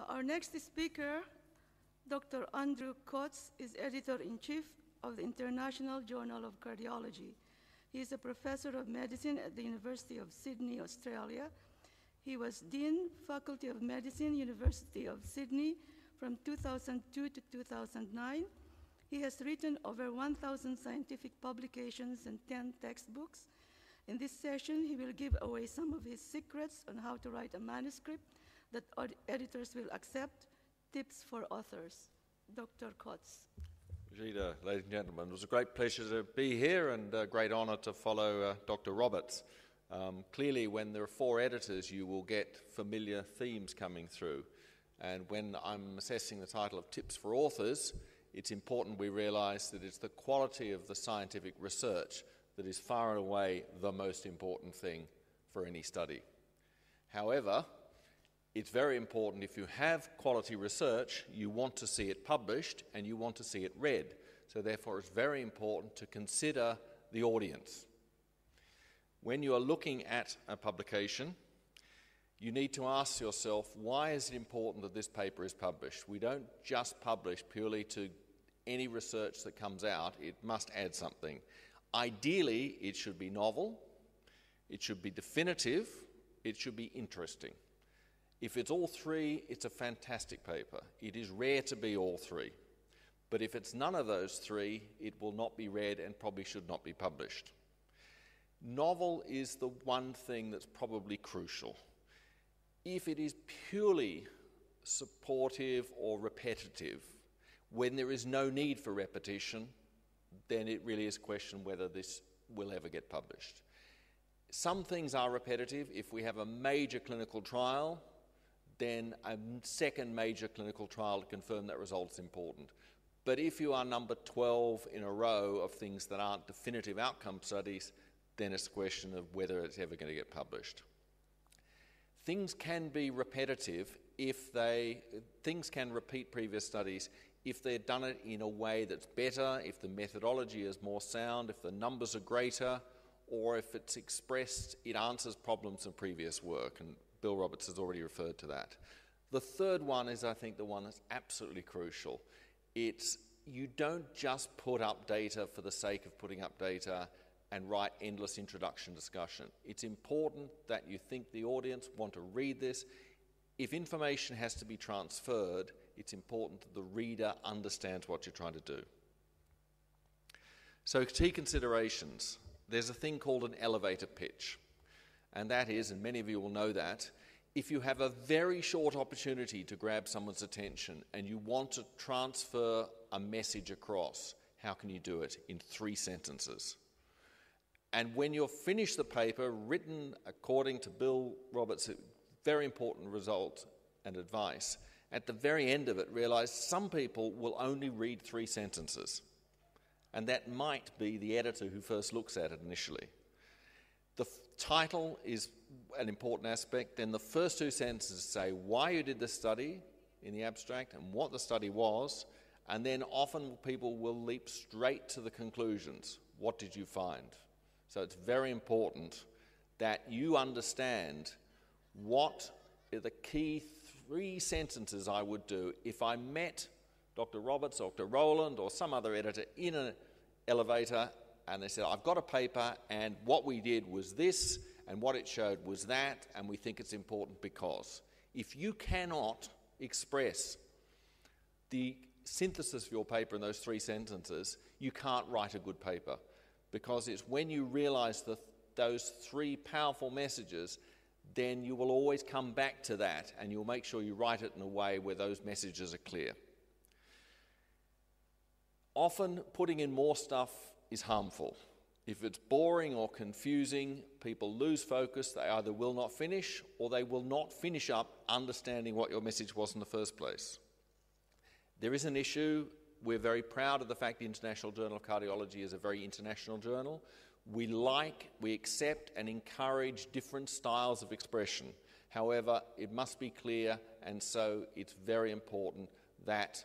Our next speaker, Dr. Andrew Coates, is Editor-in-Chief of the International Journal of Cardiology. He is a professor of medicine at the University of Sydney, Australia. He was Dean, Faculty of Medicine, University of Sydney from 2002 to 2009. He has written over 1,000 scientific publications and 10 textbooks. In this session, he will give away some of his secrets on how to write a manuscript that editors will accept, tips for authors. Dr. Coates. Gita, ladies and gentlemen, it was a great pleasure to be here and a great honour to follow Dr. Roberts. Clearly, when there are 4 editors, you will get familiar themes coming through. And when I'm assessing the title of Tips for Authors, it's important we realise that it's the quality of the scientific research that is far and away the most important thing for any study. However, it's very important if you have quality research, you want to see it published and you want to see it read. So therefore, it's very important to consider the audience. When you are looking at a publication, you need to ask yourself, why is it important that this paper is published? We don't just publish purely to any research that comes out. It must add something. Ideally, it should be novel, it should be definitive, it should be interesting. If it's all 3, it's a fantastic paper. It is rare to be all 3. But if it's none of those 3, it will not be read and probably should not be published. Novel is the one thing that's probably crucial. If it is purely supportive or repetitive, when there is no need for repetition, then it really is a question whether this will ever get published. Some things are repetitive. If we have a major clinical trial, then a second major clinical trial to confirm that result is important. But if you are number 12 in a row of things that aren't definitive outcome studies, then it's a question of whether it's ever going to get published. Things can be repetitive things can repeat previous studies if they've done it in a way that's better, if the methodology is more sound, if the numbers are greater, or if it's expressed, it answers problems in previous work. And Bill Roberts has already referred to that. The third one is, I think, the one that's absolutely crucial. It's you don't just put up data for the sake of putting up data and write endless introduction discussion. It's important that you think the audience want to read this. If information has to be transferred, it's important that the reader understands what you're trying to do. So, key considerations. There's a thing called an elevator pitch. And that is, and many of you will know that, if you have a very short opportunity to grab someone's attention and you want to transfer a message across, how can you do it? In 3 sentences. And when you've finished the paper, written according to Bill Roberts' very important result and advice, at the very end of it, realise some people will only read 3 sentences. And that might be the editor who first looks at it initially. The title is an important aspect. Then the first 2 sentences say why you did the study in the abstract and what the study was. And then often people will leap straight to the conclusions. What did you find? So it's very important that you understand what are the key 3 sentences I would do if I met Dr. Roberts, Dr. Rowland, or some other editor in an elevator and they said, I've got a paper and what we did was this and what it showed was that, and we think it's important because. If you cannot express the synthesis of your paper in those 3 sentences, you can't write a good paper, because it's when you realise those 3 powerful messages, then you will always come back to that and you'll make sure you write it in a way where those messages are clear. Often putting in more stuff is harmful. If it's boring or confusing, people lose focus. They either will not finish or they will not finish up understanding what your message was in the first place. There is an issue. We're very proud of the fact the International Journal of Cardiology is a very international journal. We accept and encourage different styles of expression. However, it must be clear, and so it's very important that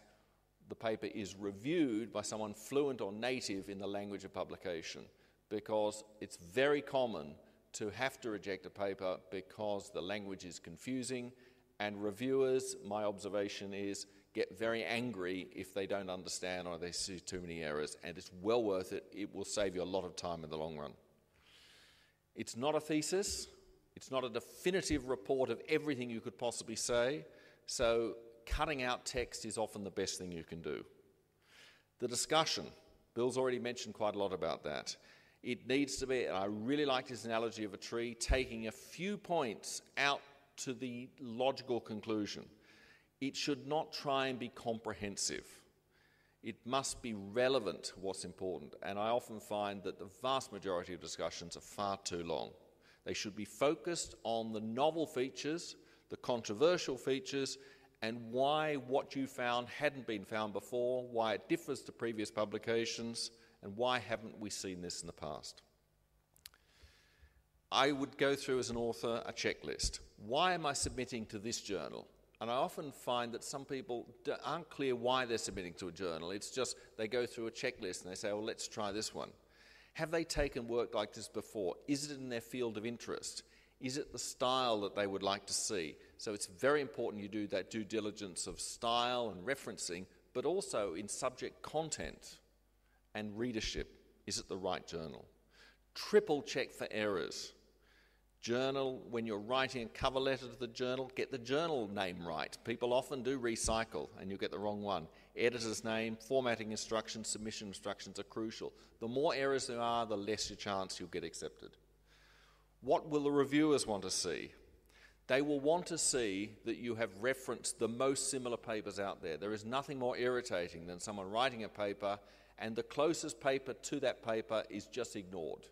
the paper is reviewed by someone fluent or native in the language of publication, because it's very common to have to reject a paper because the language is confusing And reviewers, my observation is, get very angry if they don't understand or they see too many errors, and it's well worth it. It will save you a lot of time in the long run. It's not a thesis. It's not a definitive report of everything you could possibly say, so cutting out text is often the best thing you can do. The discussion, Bill's already mentioned quite a lot about that. It needs to be, and I really like his analogy of a tree, taking a few points out to the logical conclusion. It should not try and be comprehensive. It must be relevant to what's important, and I often find that the vast majority of discussions are far too long. They should be focused on the novel features, the controversial features, and why what you found hadn't been found before, why it differs to previous publications, and why haven't we seen this in the past. I would go through as an author a checklist. Why am I submitting to this journal? And I often find that some people aren't clear why they're submitting to a journal. It's just they go through a checklist and they say, well, let's try this one. Have they taken work like this before? Is it in their field of interest? Is it the style that they would like to see? So it's very important you do that due diligence of style and referencing, but also in subject content and readership. Is it the right journal? Triple check for errors. Journal, when you're writing a cover letter to the journal, get the journal name right. People often do recycle and you'll get the wrong one. Editor's name, formatting instructions, submission instructions are crucial. The more errors there are, the less your chance you'll get accepted. What will the reviewers want to see? They will want to see that you have referenced the most similar papers out there. There is nothing more irritating than someone writing a paper and the closest paper to that paper is just ignored.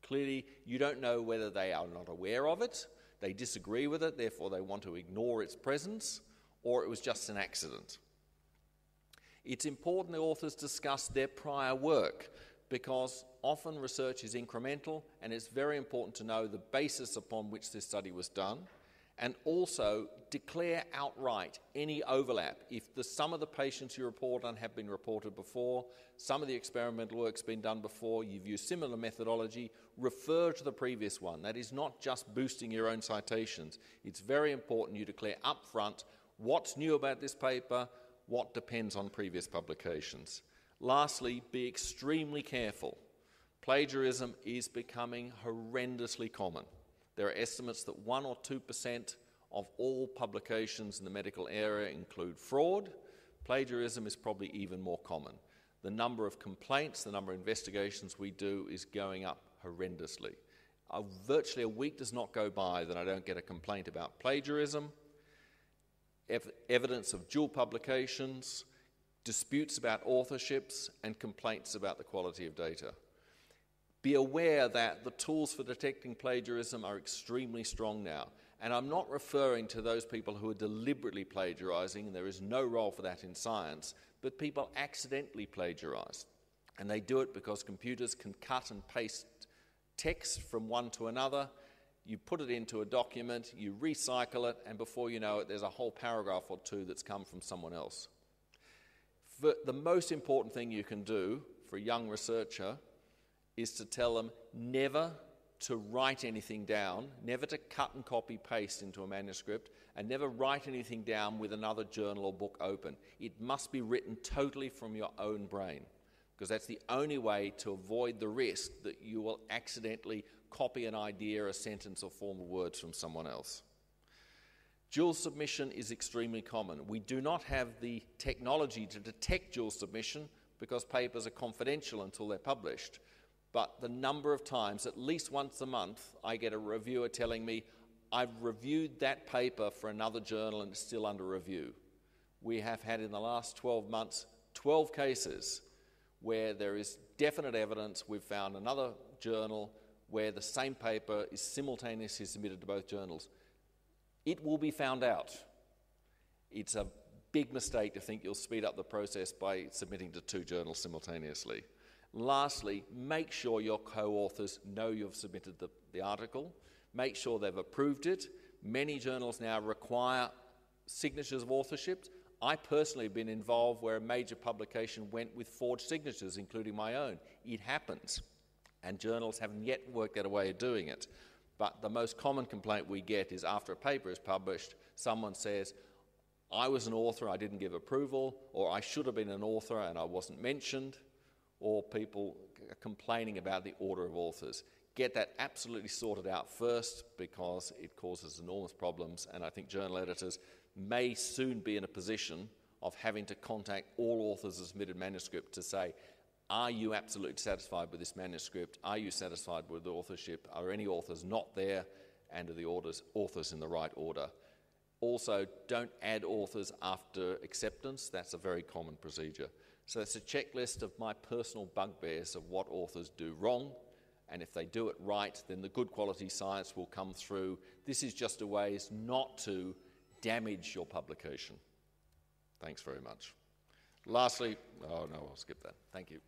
Clearly, you don't know whether they are not aware of it, they disagree with it, therefore they want to ignore its presence, or it was just an accident. It's important the authors discuss their prior work because often research is incremental and it's very important to know the basis upon which this study was done and also declare outright any overlap. If some of the patients you report on have been reported before, some of the experimental work's been done before, you've used similar methodology, refer to the previous one. That is not just boosting your own citations. It's very important you declare upfront what's new about this paper, what depends on previous publications. Lastly, be extremely careful. Plagiarism is becoming horrendously common. There are estimates that 1 or 2% of all publications in the medical area include fraud. Plagiarism is probably even more common. The number of complaints, the number of investigations we do is going up horrendously. Virtually a week does not go by that I don't get a complaint about plagiarism, evidence of dual publications, disputes about authorships, and complaints about the quality of data. Be aware that the tools for detecting plagiarism are extremely strong now. And I'm not referring to those people who are deliberately plagiarizing, and there is no role for that in science, but people accidentally plagiarize. And they do it because computers can cut and paste text from one to another. You put it into a document, you recycle it, and before you know it, there's a whole paragraph or two that's come from someone else. The most important thing you can do for a young researcher is to tell them never to write anything down, never to cut and copy paste into a manuscript, and never write anything down with another journal or book open. It must be written totally from your own brain, because that's the only way to avoid the risk that you will accidentally copy an idea, a sentence, or form of words from someone else. Dual submission is extremely common. We do not have the technology to detect dual submission because papers are confidential until they're published. But the number of times, at least once a month, I get a reviewer telling me, I've reviewed that paper for another journal and it's still under review. We have had in the last 12 months, 12 cases where there is definite evidence we've found another journal where the same paper is simultaneously submitted to both journals. It will be found out. It's a big mistake to think you'll speed up the process by submitting to 2 journals simultaneously. Lastly, make sure your co-authors know you've submitted the article. Make sure they've approved it. Many journals now require signatures of authorship. I personally have been involved where a major publication went with forged signatures, including my own. It happens, and journals haven't yet worked out a way of doing it. But the most common complaint we get is after a paper is published, someone says, I was an author, I didn't give approval, or I should have been an author and I wasn't mentioned, or people complaining about the order of authors. Get that absolutely sorted out first, because it causes enormous problems, and I think journal editors may soon be in a position of having to contact all authors of submitted manuscript to say, are you absolutely satisfied with this manuscript? Are you satisfied with the authorship? Are any authors not there? And are the authors in the right order? Also, don't add authors after acceptance. That's a very common procedure. So it's a checklist of my personal bugbears of what authors do wrong, and if they do it right, then the good quality science will come through. This is just a way not to damage your publication. Thanks very much. Lastly, oh no, I'll skip that. Thank you.